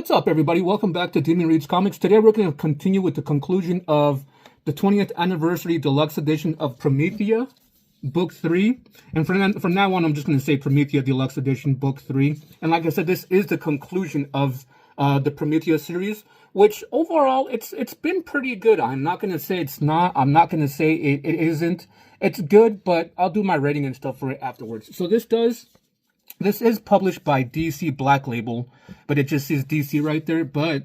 What's up, everybody? Welcome back to Demon Reads Comics. Today we're going to continue with the conclusion of the 20th anniversary deluxe edition of Promethea, Book 3. And from now on, I'm just going to say Promethea Deluxe Edition, Book 3. And like I said, this is the conclusion of the Promethea series, which overall, it's been pretty good. I'm not going to say it's not. I'm not going to say it isn't. It's good, but I'll do my rating and stuff for it afterwards. So this is published by DC Black Label, but it just says DC right there. But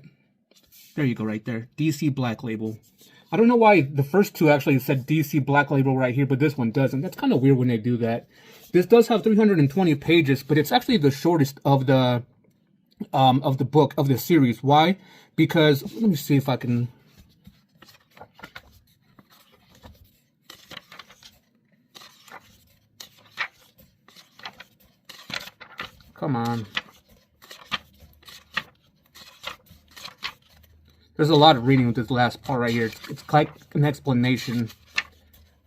there you go, right there, DC Black Label. I don't know why the first two actually said DC Black Label right here, but this one doesn't. That's kind of weird when they do that. This does have 320 pages, but it's actually the shortest of the book of the series. Why? Because let me see if I can. Come on. There's a lot of reading with this last part right here. It's like an explanation.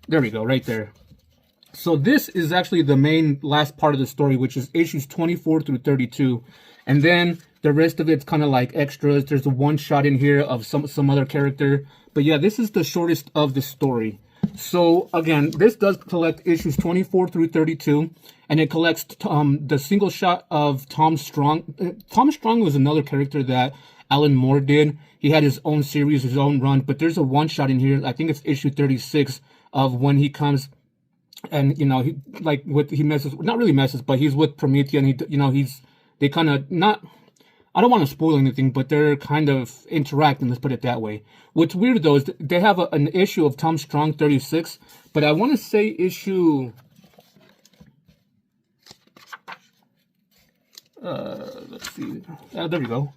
There we go, right there. So this is actually the main last part of the story, which is issues 24 through 32. And then the rest of it's kind of like extras. There's a one shot in here of some other character. But yeah, this is the shortest of the story. So again, this does collect issues 24 through 32, and it collects the single shot of Tom Strong. Tom Strong was another character that Alan Moore did. He had his own series, his own run, but there's a one shot in here. I think it's issue 36 of when he comes and, you know, he messes, not really messes, but he's with Promethea, and they kind of not, I don't want to spoil anything, but they're kind of interacting, let's put it that way. What's weird, though, is they have an issue of Tom Strong 36, but I want to say issue... let's see. There we go.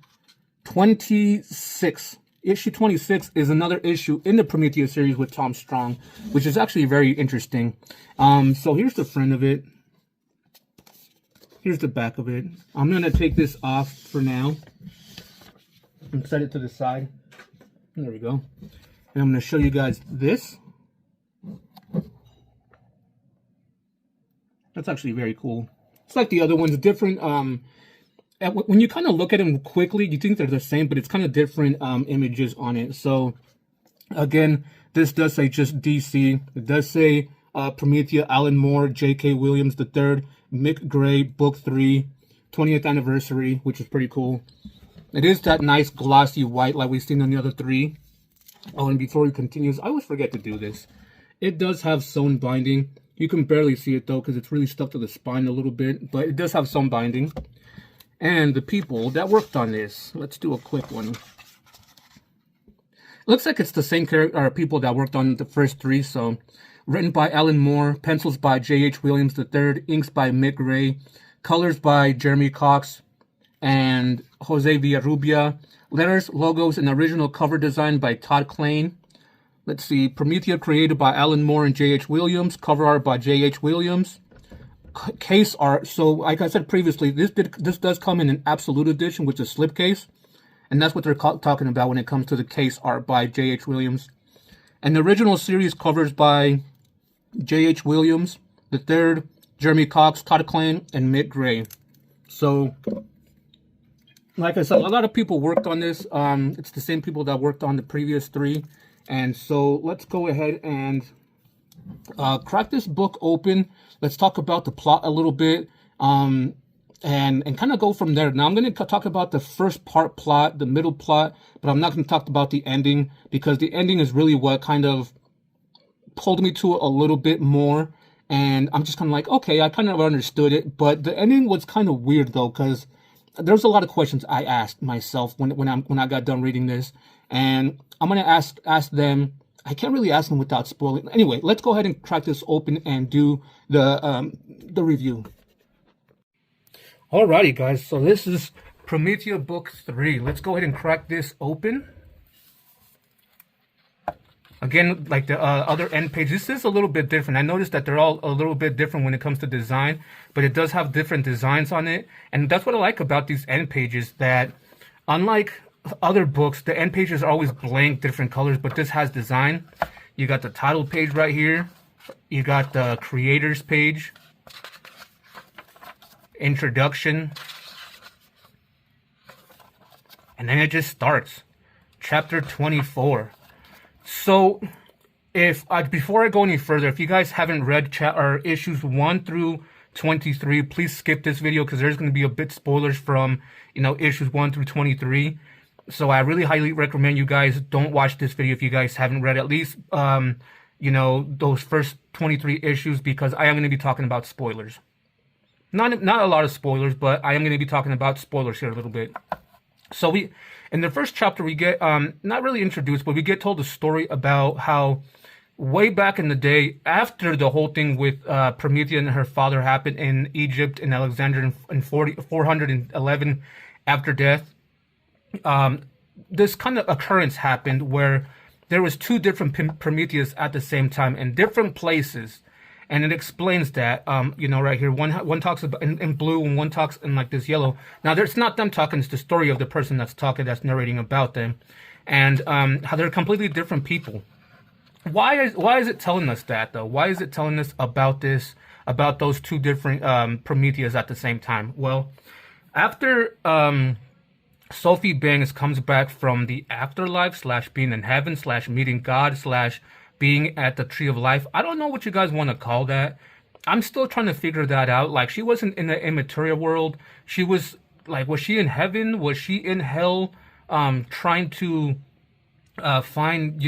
26. Issue 26 is another issue in the Promethea series with Tom Strong, which is actually very interesting. So here's the front of it. Here's the back of it. I'm going to take this off for now and set it to the side. There we go. And I'm going to show you guys this. That's actually very cool. It's like the other ones, different. When you kind of look at them quickly, you think they're the same, but it's kind of different images on it. So, again, this does say just DC. It does say Promethea, Alan Moore, J.K. Williams III, Mick Gray, Book 3, 20th anniversary, which is pretty cool. It is that nice glossy white like we've seen on the other three. Oh, and before he continues, I always forget to do this. It does have sewn binding. You can barely see it though because it's really stuck to the spine a little bit, but it does have sewn binding. And the people that worked on this, let's do a quick one. Looks like it's the same people that worked on the first three. So, written by Alan Moore, pencils by J.H. Williams III, inks by Mick Gray, colors by Jeremy Cox and Jose Villarrubia, letters, logos, and original cover design by Todd Klein. Let's see, Promethea created by Alan Moore and J.H. Williams, cover art by J.H. Williams. Case art, so like I said previously, this does come in an absolute edition, which is slipcase, and that's what they're talking about when it comes to the case art by J.H. Williams. And the original series covers by J.H. Williams III, Jeremy Cox, Todd Klein, and Mick Gray. So, like I said, a lot of people worked on this. It's the same people that worked on the previous three. And so let's go ahead and crack this book open. Let's talk about the plot a little bit and kind of go from there. Now, I'm going to talk about the first part plot, the middle plot, but I'm not going to talk about the ending because the ending is really what kind of pulled me to it a little bit more. And I'm just kind of like, okay, I kind of understood it. But the ending was kind of weird, though, because there's a lot of questions I asked myself when I got done reading this. And I'm going to ask them. I can't really ask them without spoiling. Anyway, let's go ahead and crack this open and do the review. Alrighty, guys. So this is Promethea Book 3. Let's go ahead and crack this open. Again, like the other end page, this is a little bit different. I noticed that they're all a little bit different when it comes to design, but it does have different designs on it. And that's what I like about these end pages, that unlike other books, the end pages are always blank, different colors, but this has design. You got the title page right here. You got the creators page, introduction, And then it just starts. Chapter 24. So, if before I go any further, if you guys haven't read issues 1 through 23, please skip this video because there's going to be a bit spoilers from, issues 1 through 23. So I really highly recommend you guys don't watch this video if you guys haven't read at least, those first 23 issues, because I am going to be talking about spoilers. Not a lot of spoilers, but I am going to be talking about spoilers here a little bit. So in the first chapter, we get, not really introduced, but we get told a story about how way back in the day, after the whole thing with Promethea and her father happened in Egypt and Alexandria in 411 after death, this kind of occurrence happened where there was 2 different Prometheas at the same time in different places. And it explains that, right here, one talks about in blue and one talks in like this yellow. Now, it's not them talking, it's the story of the person that's talking, that's narrating about them. And how they're completely different people. Why is it telling us that, though? Why is it telling us about those 2 different Prometheas at the same time? Well, after Sophie Banks comes back from the afterlife / being in heaven / meeting God / being at the Tree of Life. I don't know what you guys want to call that. I'm still trying to figure that out. Like, she wasn't in the immaterial world. She was, like, was she in heaven? Was she in hell, trying to find,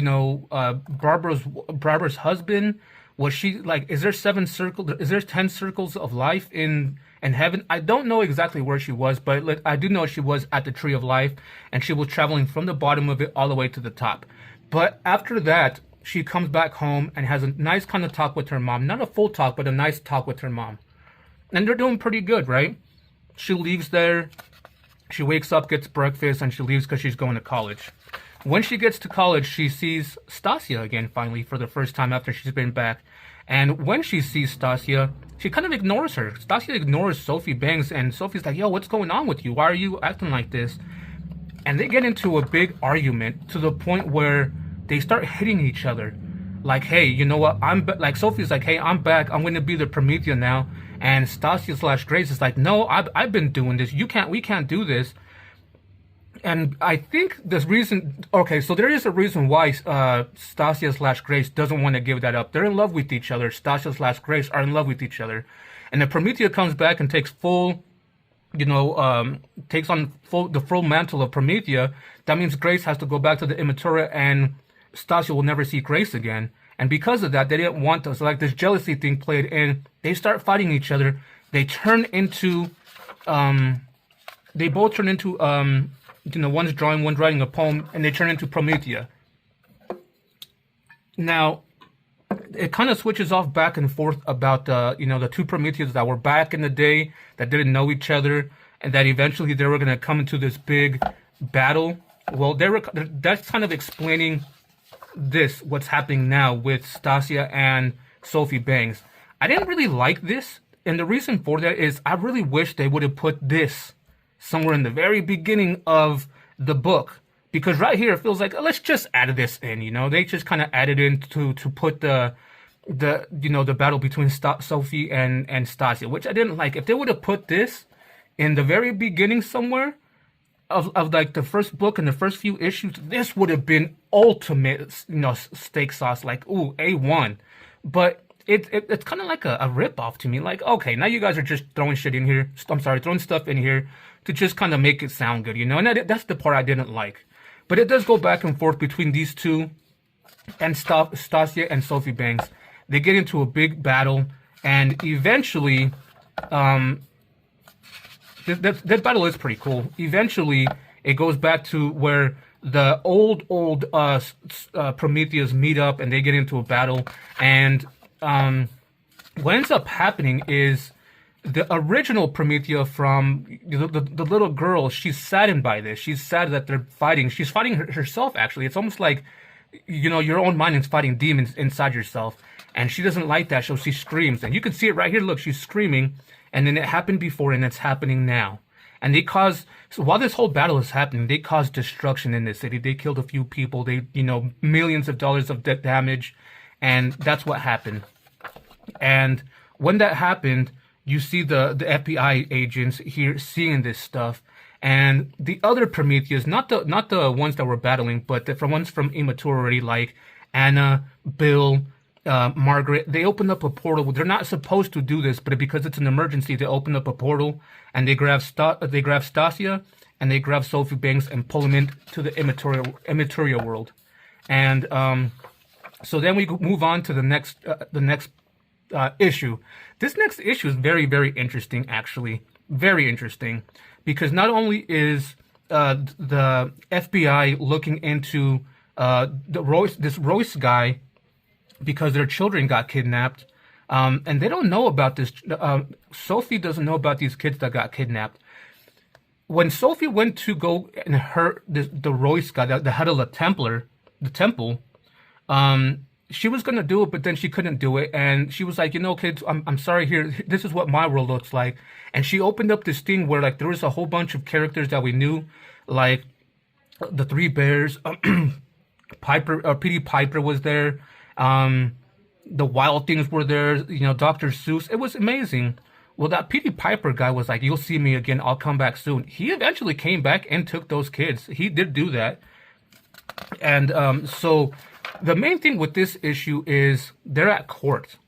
Barbara's husband? Was she, like, is there 10 circles of life in heaven? I don't know exactly where she was, but I do know she was at the Tree of Life, and she was traveling from the bottom of it all the way to the top. But after that, she comes back home and has a nice kind of talk with her mom. Not a full talk, but a nice talk with her mom. And they're doing pretty good, right? She leaves there. She wakes up, gets breakfast, and she leaves because she's going to college. When she gets to college, she sees Stasia again, finally, for the first time after she's been back. And when she sees Stasia, she kind of ignores her. Stasia ignores Sophie Banks, and Sophie's like, yo, what's going on with you? Why are you acting like this? And they get into a big argument to the point where they start hitting each other. Like, hey, you know what? Like, Sophie's like, hey, I'm back. I'm going to be the Promethea now. And Stasia / Grace is like, no, I've been doing this. We can't do this. And I think this reason, okay, so there is a reason why Stasia / Grace doesn't want to give that up. They're in love with each other. Stasia / Grace are in love with each other. And if Promethea comes back and takes takes on the full mantle of Promethea, that means Grace has to go back to the immaterial, and Stasia will never see Grace again. And because of that, they didn't want to. So, like, this jealousy thing played in. They start fighting each other. They turn into, they both turn into, one's drawing, one's writing a poem, and they turn into Promethea. Now, it kind of switches off back and forth about the 2 Prometheas that were back in the day that didn't know each other, and that eventually they were going to come into this big battle. Well, that's kind of explaining what's happening now with Stasia and Sophie Banks. I didn't really like this, and the reason for that is I really wish they would have put this somewhere in the very beginning of the book, because right here it feels like, let's just add this in. They just kind of added in to put the battle between Sophie and Stasia, which I didn't like. If they would have put this in the very beginning somewhere of like the first book and the first few issues, this would have been ultimate, steak sauce, like, ooh, A1. But it's kind of like a rip-off to me. Like, okay, now you guys are just throwing shit in here. Throwing stuff in here to just kind of make it sound good, And that's the part I didn't like. But it does go back and forth between these 2 and Stasia and Sophie Banks. They get into a big battle, and eventually, that battle is pretty cool. Eventually, it goes back to where the old Prometheas meet up, and they get into a battle. And what ends up happening is the original Promethea from the little girl, she's saddened by this. She's sad that they're fighting. She's fighting herself, actually. It's almost like, your own mind is fighting demons inside yourself. And she doesn't like that, so she screams. And you can see it right here. Look, she's screaming. And then it happened before, and it's happening now. And so while this whole battle is happening, they caused destruction in the city. They killed a few people. They, millions of dollars of damage. And that's what happened. And when that happened, you see the FBI agents here seeing this stuff. And the other Prometheas, not the ones that were battling, but the from ones from Immaturity, like Anna, Bill, Margaret, they open up a portal. They're not supposed to do this, but because it's an emergency, they open up a portal and they grab Stasia and they grab Sophie Banks and pull them into the Immateria world. And so then we move on to the next issue. This next issue is very, very interesting, actually. Very interesting. Because not only is the FBI looking into this Royce guy because their children got kidnapped, and they don't know about this. Sophie doesn't know about these kids that got kidnapped. When Sophie went to go and hurt the Royce guy, the head of the temple, she was gonna do it, but then she couldn't do it, and she was like, kids, I'm sorry. Here, this is what my world looks like. And she opened up this thing where like there was a whole bunch of characters that we knew, like the Three Bears, Piper, P.D. Piper was there, the Wild Things were there, Dr. Seuss. It was amazing. Well, that P.D. Piper guy was like, "You'll see me again. I'll come back soon." He eventually came back and took those kids. He did do that, and so. The main thing with this issue is they're at court,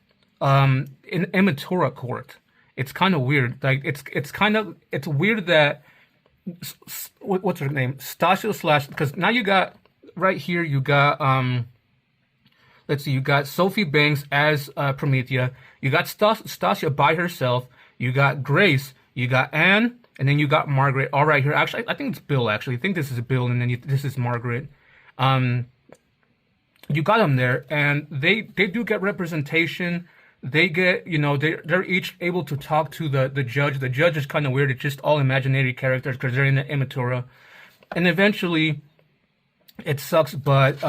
in Immatura court. It's kind of weird. Like it's weird that what's her name, Stasia / because now you got right here you got let's see, you got Sophie Banks as Promethea, you got Stasia by herself, you got Grace, you got Anne, and then you got Margaret. All right here, actually, I think it's Bill. Actually, I think this is Bill, and then this is Margaret. You got them there, and they do get representation. They get, they're each able to talk to the judge. The judge is kind of weird. It's just all imaginary characters because they're in the Immatura. And eventually, it sucks, but,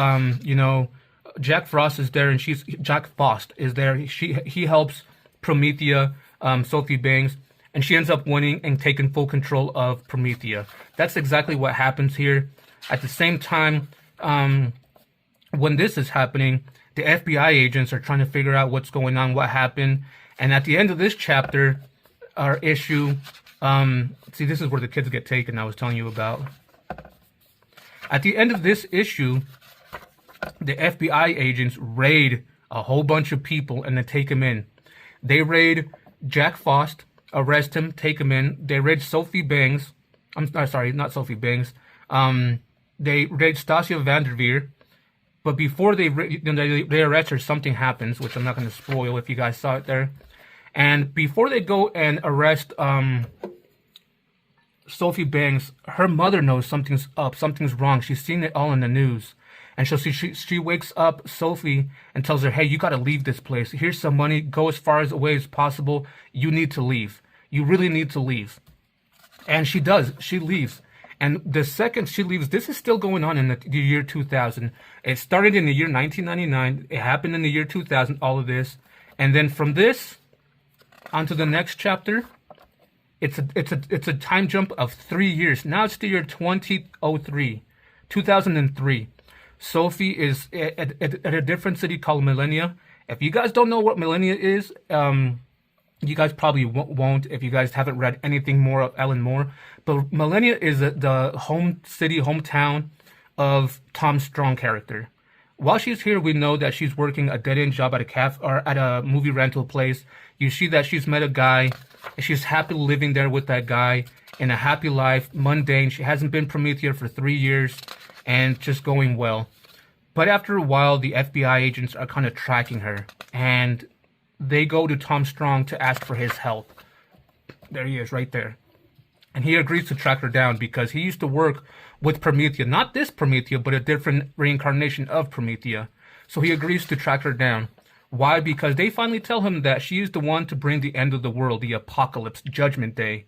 Jack Frost is there, and Jack Frost is there. He helps Promethea, Sophie Banks, and she ends up winning and taking full control of Promethea. That's exactly what happens here. At the same time, when this is happening, the FBI agents are trying to figure out what's going on, what happened. And at the end of this chapter, our issue, see, this is where the kids get taken, I was telling you about. At the end of this issue, the FBI agents raid a whole bunch of people and then take him in. They raid Jack Frost, arrest him, take him in. They raid Sophie Banks. I'm sorry, not Sophie Banks. They raid Stasia Vanderveer. But before they arrest her, something happens, which I'm not going to spoil if you guys saw it there. And before they go and arrest Sophie Banks, her mother knows something's up, something's wrong. She's seen it all in the news. And so she wakes up Sophie and tells her, "Hey, you got to leave this place. Here's some money. Go as far away as possible. You need to leave. You really need to leave." And she does. She leaves. And the second she leaves, this is still going on in the year 2000. It started in the year 1999. It happened in the year 2000, all of this. And then from this onto the next chapter, it's a time jump of 3 years. Now it's the year 2003. Sophie is at a different city called Millennia. If you guys don't know what Millennia is, you guys probably won't if you guys haven't read anything more of Alan Moore. But Millennia is the hometown of Tom Strong character. While she's here, we know that she's working a dead-end job at a or at a movie rental place. You see that she's met a guy, and she's happy living there with that guy in a happy life, mundane. She hasn't been Promethea for 3 years, and just going well. But after a while, the FBI agents are kind of tracking her, and they go to Tom Strong to ask for his help. There he is, right there. And he agrees to track her down because he used to work with Promethea. Not this Promethea, but a different reincarnation of Promethea. So he agrees to track her down. Why? Because they finally tell him that she is the one to bring the end of the world, the apocalypse, Judgment Day.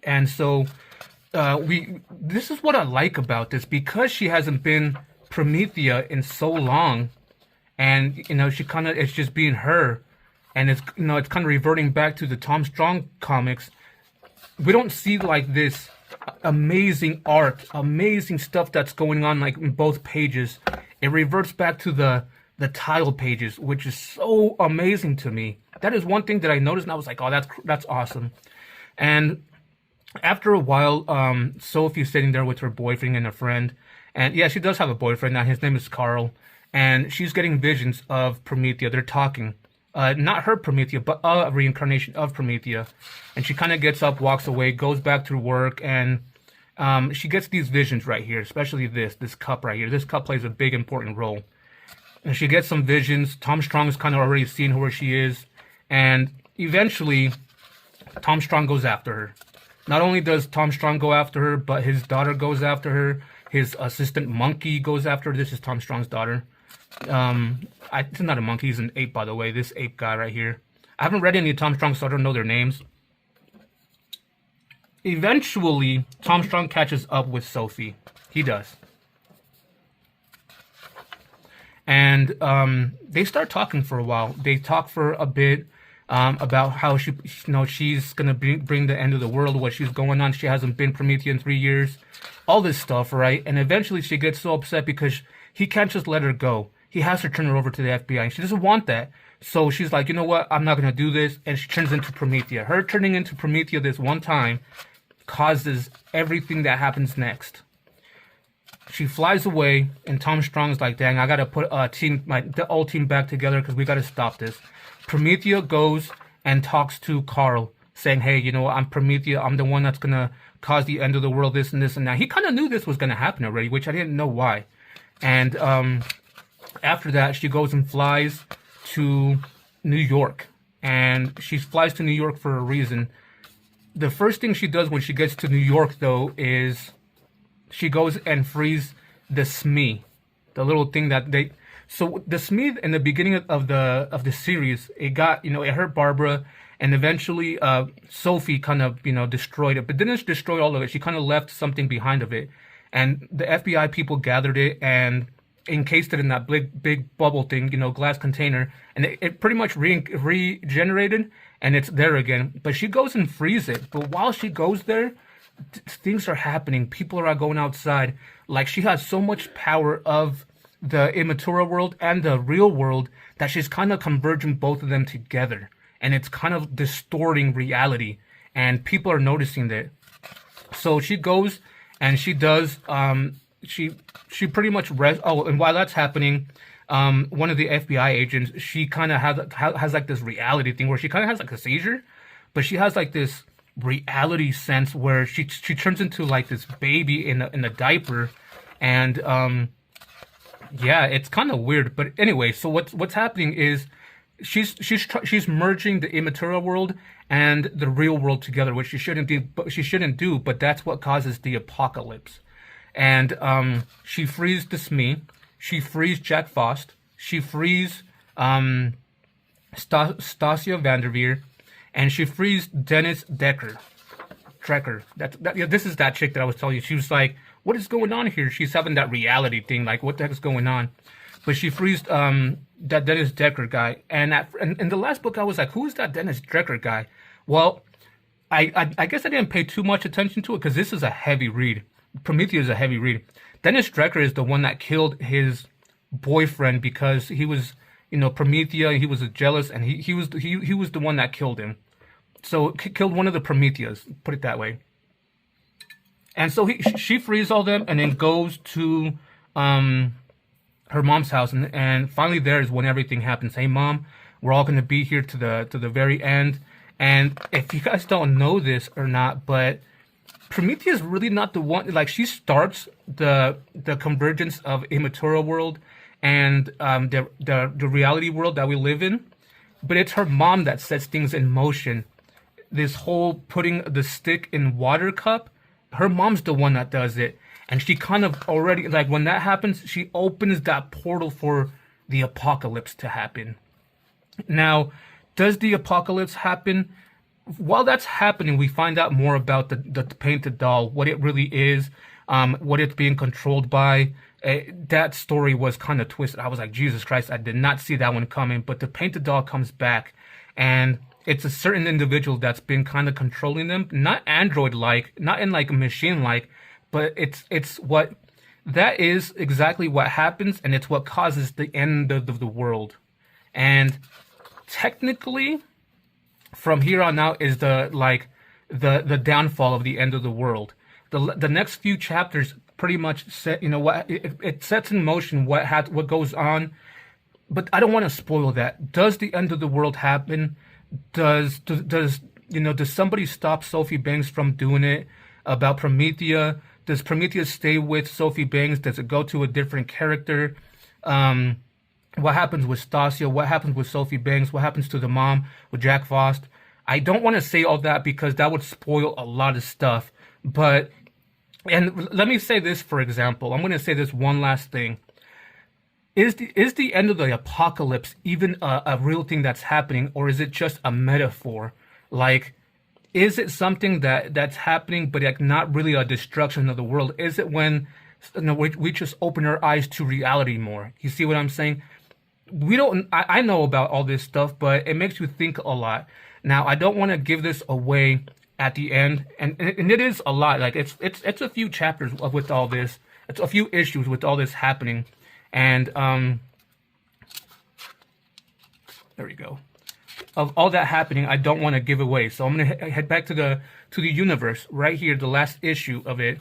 And so this is what I like about this. Because she hasn't been Promethea in so long, and she it's just being her. And it's it's kind of reverting back to the Tom Strong comics. We don't see like this amazing art, amazing stuff that's going on like in both pages. It reverts back to the title pages, which is so amazing to me. That is one thing that I noticed, and I was like, "Oh, that's awesome." And After a while, Sophie's sitting there with her boyfriend and a friend, and yeah, she does have a boyfriend now. His name is Carl, and she's getting visions of Promethea. They're talking, not her Promethea, but a reincarnation of Promethea. And she kind of gets up, walks away, goes back to work, and she gets these visions right here, especially this cup right here. This cup plays a big important role. And she gets some visions. Tom Strong's kind of already seen where she is, and eventually, Tom Strong goes after her. Not only does Tom Strong go after her, but his daughter goes after her. His assistant Monkey goes after her. This is Tom Strong's daughter. It's not a monkey. He's an ape, by the way. This ape guy right here. I haven't read any of Tom Strong, so I don't know their names. Eventually, Tom Strong catches up with Sophie. He does. And they start talking for a while. They talk for a bit. About how she's gonna bring the end of the world, what she's going on. She hasn't been Promethea in 3 years, all this stuff, right? And eventually she gets so upset because he can't just let her go. He has to turn her over to the FBI, and she doesn't want that. So she's like, you know what? I'm not gonna do this, and she turns into Promethea. Her turning into Promethea this one time causes everything that happens next. She flies away, and Tom Strong's like, dang, I gotta put the whole team back together because we gotta stop this. Promethea goes and talks to Carl, saying, hey, you know what, I'm Promethea. I'm the one that's going to cause the end of the world, this and this and that. He kind of knew this was going to happen already, which I didn't know why. And after that, she goes and flies to New York. And she flies to New York for a reason. The first thing she does when she gets to New York, though, is she goes and frees the SME, the little thing that they... So the SME in the beginning of the series, it hurt Barbara, and eventually Sophie kind of destroyed it, but didn't destroy all of it. She kind of left something behind of it, and the FBI people gathered it and encased it in that big bubble thing, glass container, and it pretty much regenerated, and it's there again. But she goes and frees it. But while she goes there, things are happening. People are going outside. Like, she has so much power of the immaterial world and the real world that she's kind of converging both of them together, and it's kind of distorting reality, and people are noticing that. So she goes and she does she pretty much and while that's happening, one of the FBI agents, she kind of has like this reality thing where she kind of has like a seizure, but she has like this reality sense where she turns into like this baby in a diaper, and yeah, it's kind of weird. But anyway, so what's happening is she's merging the immaterial world and the real world together, which she shouldn't do. But that's what causes the apocalypse. And she frees the SME, she frees Jack Frost, she frees Stasia Vanderveer, and she frees Dennis Drecker. This is that chick that I was telling you. She was like, what is going on here? She's having that reality thing, like, what the heck is going on? But she frees that Dennis Drecker guy. And in the last book, I was like, who is that Dennis Drecker guy? Well, I guess I didn't pay too much attention to it because this is a heavy read. Promethea is a heavy read. Dennis Drecker is the one that killed his boyfriend because he was, Promethea. He was jealous, and he was the one that killed him. So killed one of the Prometheas, put it that way. And so she frees all them and then goes to her mom's house, and finally there is when everything happens. Hey, Mom, we're all going to be here to the very end. And if you guys don't know this or not, but Promethea is really not the one. Like, she starts the convergence of immaterial world and the reality world that we live in, but it's her mom that sets things in motion. This whole putting the stick in water cup, her mom's the one that does it. And she kind of already, like, when that happens, she opens that portal for the apocalypse to happen. Now, does the apocalypse happen? While that's happening, we find out more about the painted doll, what it really is, what it's being controlled by. That story was kind of twisted. I was like, Jesus Christ, I did not see that one coming. But the painted doll comes back, and it's a certain individual that's been kind of controlling them. Not android-like, not in like a machine-like, but it's what that is exactly what happens, and it's what causes the end of the world. And technically, from here on out is the the downfall of the end of the world. The next few chapters pretty much set, what it sets in motion what goes on. But I don't want to spoil that. Does the end of the world happen? Does somebody stop Sophie Banks from doing it? About Promethea, does Promethea stay with Sophie Banks? Does it go to a different character? What happens with Stasia? What happens with Sophie Banks? What happens to the mom with Jack Frost? I don't want to say all that because that would spoil a lot of stuff. But, and let me say this, for example. I'm going to say this one last thing. Is the end of the apocalypse even a real thing that's happening, or is it just a metaphor? Like, is it something that's happening, but like not really a destruction of the world? Is it when we just open our eyes to reality more? You see what I'm saying? We don't. I know about all this stuff, but it makes you think a lot. Now, I don't want to give this away at the end, and it is a lot. Like it's a few chapters with all this. It's a few issues with all this happening. And there we go. Of all that happening, I don't want to give away. So I'm going to head back to the universe right here, the last issue of it.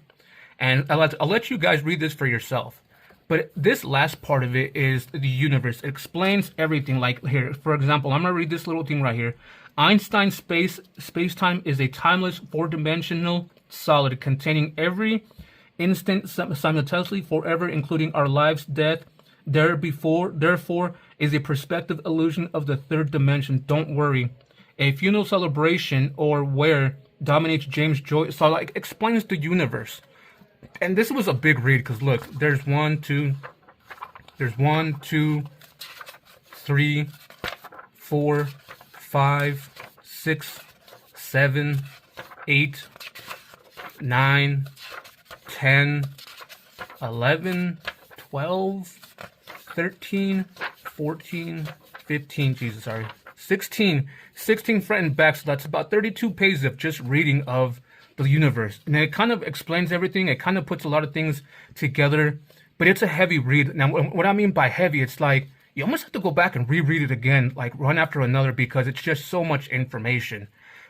And I'll let you guys read this for yourself. But this last part of it is the universe. It explains everything. Like here, for example, I'm going to read this little thing right here. Einstein's space-time is a timeless four-dimensional solid containing every instant simultaneously forever, including our lives, death, therefore is a perspective illusion of the third dimension. Don't worry. A funeral celebration or where dominates James Joyce. So like explains the universe. And this was a big read because look, there's 1, 2, 3, 4, 5, 6, 7, 8, 9, 10, 11, 12, 13, 14, 15, 16 front and back. So that's about 32 pages of just reading of the universe. And it kind of explains everything. It kind of puts a lot of things together, but it's a heavy read. Now, what I mean by heavy, it's like you almost have to go back and reread it again, like one after another, because it's just so much information.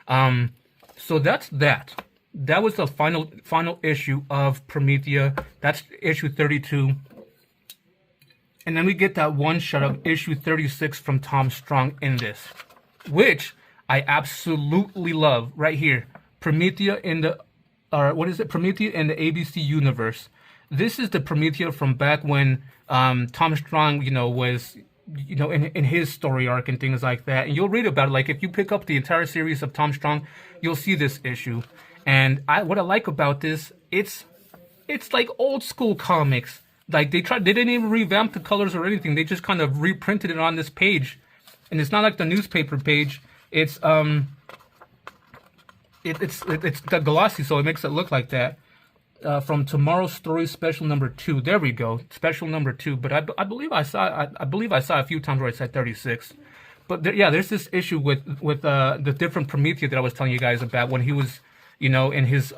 So that's that. That was the final issue of Promethea. That's issue 32. And then we get that one shot of issue 36 from Tom Strong in this, which I absolutely love right here. Promethea in the, Promethea in the ABC universe. This is the Promethea from back when Tom Strong, was, in his story arc and things like that. And you'll read about it. Like if you pick up the entire series of Tom Strong, you'll see this issue. And what I like about this, it's like old school comics. Like they didn't even revamp the colors or anything. They just kind of reprinted it on this page, and it's not like the newspaper page. It's it's glossy, so it makes it look like that. From Tomorrow's Story Special Number 2. There we go, Special Number 2. But I believe I saw a few times where it said 36. But there's this issue with the different Promethea that I was telling you guys about when he was, in his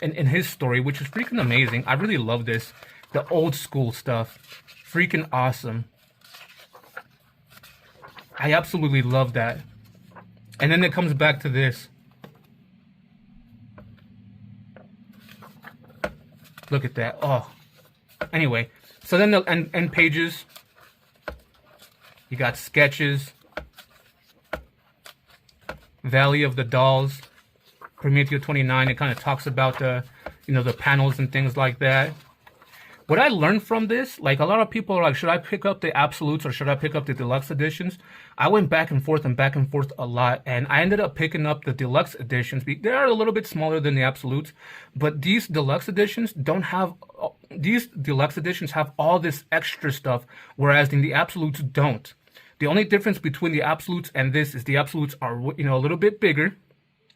in his story, which is freaking amazing. I really love this. The old school stuff. Freaking awesome. I absolutely love that. And then it comes back to this. Look at that. Oh. Anyway, so then the end pages. You got sketches. Valley of the Dolls. Promethea 29. It kind of talks about the, the panels and things like that. What I learned from this, like a lot of people are like, should I pick up the Absolutes or should I pick up the Deluxe editions? I went back and forth a lot, and I ended up picking up the Deluxe editions. They are a little bit smaller than the Absolutes, but these Deluxe editions have all this extra stuff, whereas the Absolutes don't. The only difference between the Absolutes and this is the Absolutes are, a little bit bigger,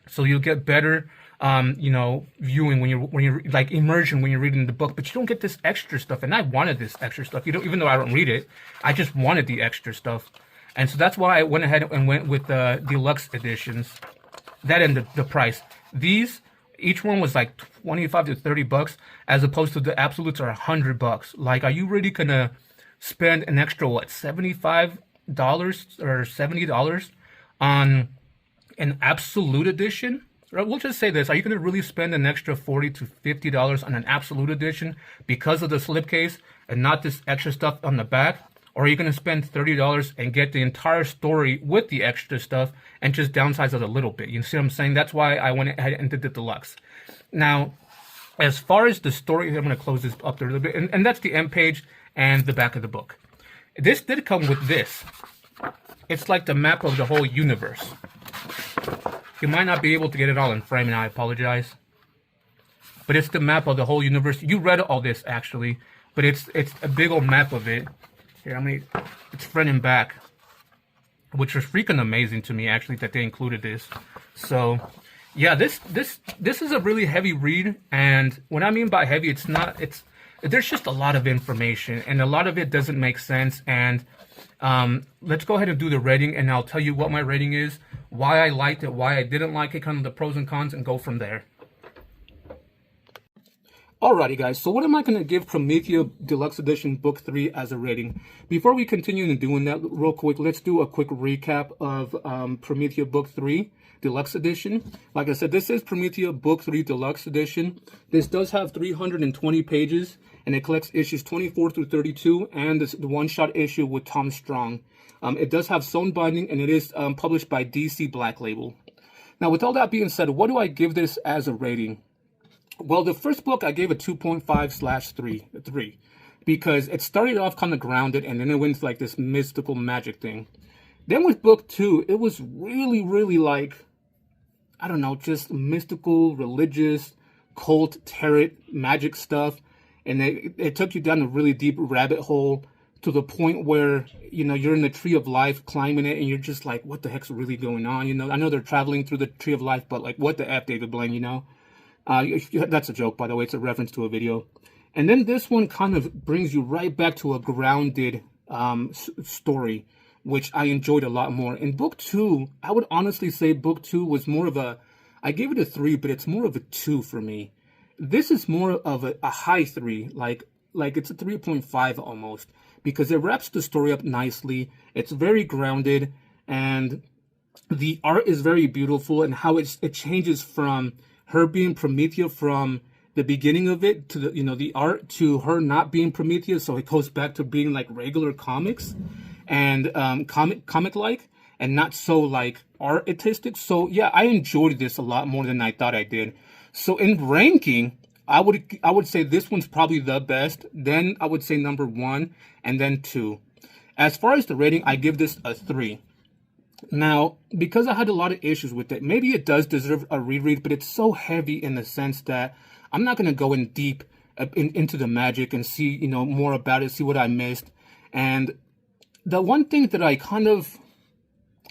so you'll get better viewing when you're like immersion when you're reading the book, but you don't get this extra stuff. And I wanted this extra stuff, even though I don't read it, I just wanted the extra stuff. And so that's why I went ahead and went with the Deluxe editions. That and the price. These, each one was like $25 to $30, as opposed to the Absolutes are $100. Like, are you really gonna spend an extra $75 or $70 on an Absolute edition? We'll just say this: are you going to really spend an extra $40 to $50 on an absolute edition because of the slipcase and not this extra stuff on the back? Or are you going to spend $30 and get the entire story with the extra stuff and just downsize it a little bit? You see what I'm saying? That's why I went ahead and did the deluxe. Now, as far as the story, I'm going to close this up there a little bit, and that's the end page and the back of the book. This did come with this. It's like the map of the whole universe. You might not be able to get it all in frame, and I apologize. But it's the map of the whole universe. You read all this, actually, but it's a big old map of it. Here, it's front and back, which was freaking amazing to me, actually, that they included this. So, yeah, this is a really heavy read, and what I mean by heavy, there's just a lot of information, and a lot of it doesn't make sense. And let's go ahead and do the rating, and I'll tell you what my rating is, why I liked it, why I didn't like it, kind of the pros and cons, and go from there. Alrighty guys, so what am I going to give Promethea Deluxe Edition Book 3 as a rating? Before we continue in doing that real quick, let's do a quick recap of Promethea Book 3 Deluxe Edition. Like I said, this is Promethea Book 3 Deluxe Edition. This does have 320 pages, and it collects issues 24 through 32, and the one-shot issue with Tom Strong. It does have sewn binding, and it is published by DC Black Label. Now, with all that being said, what do I give this as a rating? Well, the first book, I gave a 2.5/3, because it started off kind of grounded, and then it went to like this mystical magic thing. Then with book 2, it was really, really like, I don't know, just mystical, religious, cult, tarot, magic stuff. And it took you down a really deep rabbit hole to the point where, you know, you're in the Tree of Life, climbing it, and you're just like, what the heck's really going on? You know, I know they're traveling through the Tree of Life, but like, what the F, David Blaine, you know? That's a joke, by the way. It's a reference to a video. And then this one kind of brings you right back to a grounded story, which I enjoyed a lot more. In book 2, I would honestly say book 2 was more of I gave it a 3, but it's more of a 2 for me. This is more of a high 3, like it's a 3.5 almost, because it wraps the story up nicely. It's very grounded, and the art is very beautiful, and how it changes from her being Promethea from the beginning of it to the art to her not being Promethea, so it goes back to being like regular comics and comic like, and not so like artistic. So yeah, I enjoyed this a lot more than I thought I did. So in ranking, I would say this one's probably the best. Then I would say number 1, and then 2. As far as the rating, I give this a 3. Now, because I had a lot of issues with it, maybe it does deserve a reread, but it's so heavy in the sense that I'm not going to go in deep into the magic and see, you know, more about it, see what I missed. And the one thing that I kind of,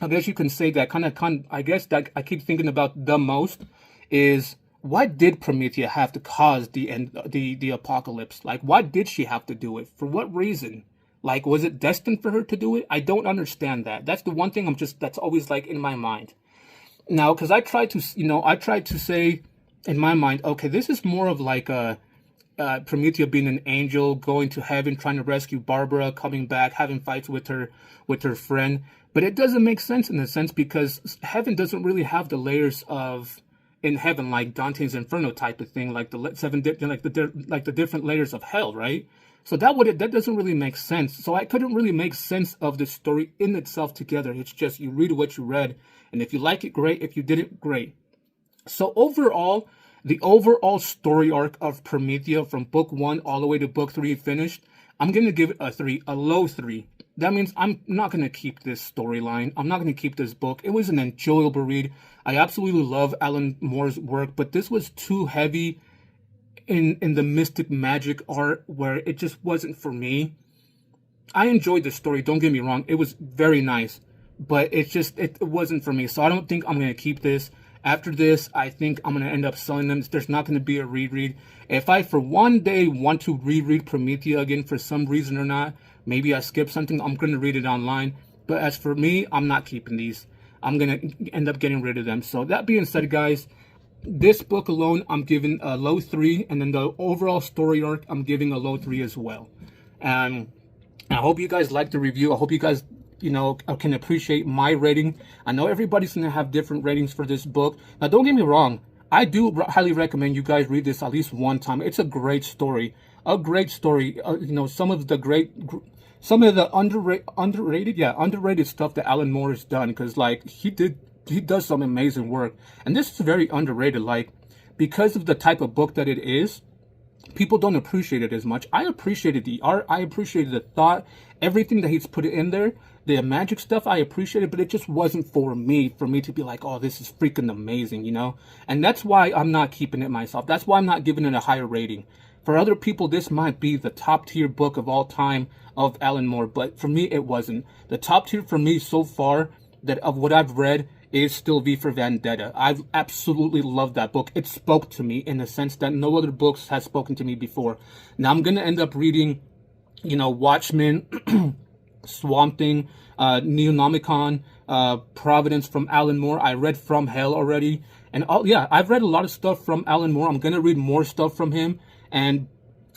I guess you can say that I guess that I keep thinking about the most is, why did Promethea have to cause the apocalypse? Like, why did she have to do it? For what reason? Like, was it destined for her to do it? I don't understand that. That's the one thing that's always like in my mind. Now, because I tried to say in my mind, okay, this is more of like Promethea being an angel, going to heaven, trying to rescue Barbara, coming back, having fights with her friend. But it doesn't make sense in a sense, because heaven doesn't really have the layers of in heaven, like Dante's Inferno type of thing, like the different layers of hell, right? So that doesn't really make sense. So I couldn't really make sense of the story in itself together. It's just, you read what you read, and if you like it, great. If you didn't, great. So overall, the overall story arc of Promethea from book 1 all the way to book 3 finished, I'm going to give it a 3, a low 3. That means I'm not going to keep this storyline. I'm not going to keep this book. It was an enjoyable read. I absolutely love Alan Moore's work, but this was too heavy in the mystic magic art where it just wasn't for me. I enjoyed the story, don't get me wrong. It was very nice, but it wasn't for me. So I don't think I'm going to keep this. After this, I think I'm going to end up selling them. There's not going to be a reread. If I, for one day, want to reread Promethea again for some reason or not, maybe I skip something, I'm going to read it online. But as for me, I'm not keeping these. I'm going to end up getting rid of them. So that being said, guys, this book alone, I'm giving a low 3. And then the overall story arc, I'm giving a low 3 as well. And I hope you guys liked the review. I hope you guys can appreciate my rating. I know everybody's going to have different ratings for this book. Now, don't get me wrong. I do highly recommend you guys read this at least one time. It's a great story. A great story. Some of the underrated stuff that Alan Moore has done, because like he does some amazing work. And this is very underrated, like, because of the type of book that it is. People don't appreciate it as much. I appreciated the art. I appreciated the thought. Everything that he's put in there. The magic stuff, I appreciated, but it just wasn't for me to be like, oh, this is freaking amazing, And that's why I'm not keeping it myself. That's why I'm not giving it a higher rating. For other people, this might be the top tier book of all time of Alan Moore, but for me, it wasn't. The top tier for me so far, that of what I've read, is still V for Vendetta. I've absolutely loved that book. It spoke to me in a sense that no other books has spoken to me before. Now I'm going to end up reading, Watchmen, Swamp Thing, Neonomicon, Providence from Alan Moore. I read From Hell already. And I've read a lot of stuff from Alan Moore. I'm going to read more stuff from him. And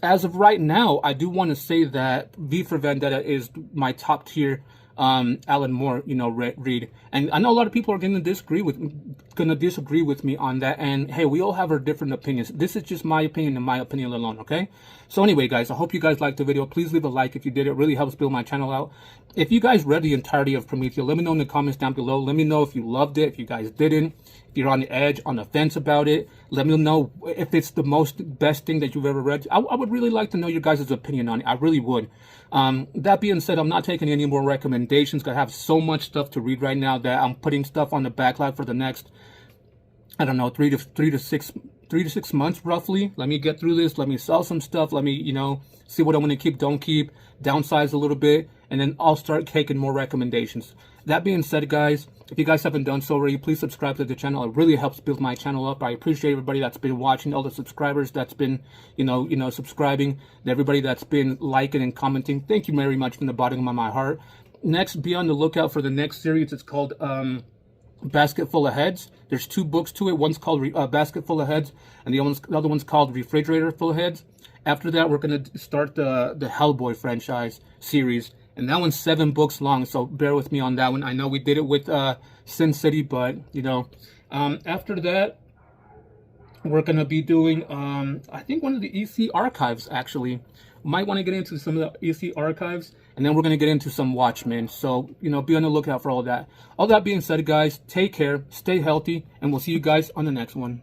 as of right now, I do want to say that V for Vendetta is my top tier Alan Moore, read. And I know a lot of people are going to disagree with me on that. And hey, we all have our different opinions. This is just my opinion and my opinion alone, okay? So anyway, guys, I hope you guys liked the video. Please leave a like if you did. It really helps build my channel out. If you guys read the entirety of Promethea, let me know in the comments down below. Let me know if you loved it, if you guys didn't, if you're on the edge, on the fence about it. Let me know if it's the best thing that you've ever read. I would really like to know your guys' opinion on it. I really would. That being said, I'm not taking any more recommendations because I have so much stuff to read right now that I'm putting stuff on the backlog for the next, I don't know, three to six months roughly. Let me get through this. Let me sell some stuff. Let me, see what I want to keep, don't keep, downsize a little bit, and then I'll start taking more recommendations. That being said, guys, if you guys haven't done so already, please subscribe to the channel. It really helps build my channel up. I appreciate everybody that's been watching, all the subscribers that's been, subscribing, and everybody that's been liking and commenting. Thank you very much from the bottom of my heart. Next, be on the lookout for the next series. It's called Basket Full of Heads. There's 2 books to it. One's called Basket Full of Heads, and the other one's called Refrigerator Full of Heads. After that, we're going to start the Hellboy franchise series. And that one's 7 books long, so bear with me on that one. I know we did it with Sin City, but, after that, we're going to be doing, I think, one of the EC archives, actually. Might want to get into some of the EC archives, and then we're going to get into some Watchmen. So, be on the lookout for all that. All that being said, guys, take care, stay healthy, and we'll see you guys on the next one.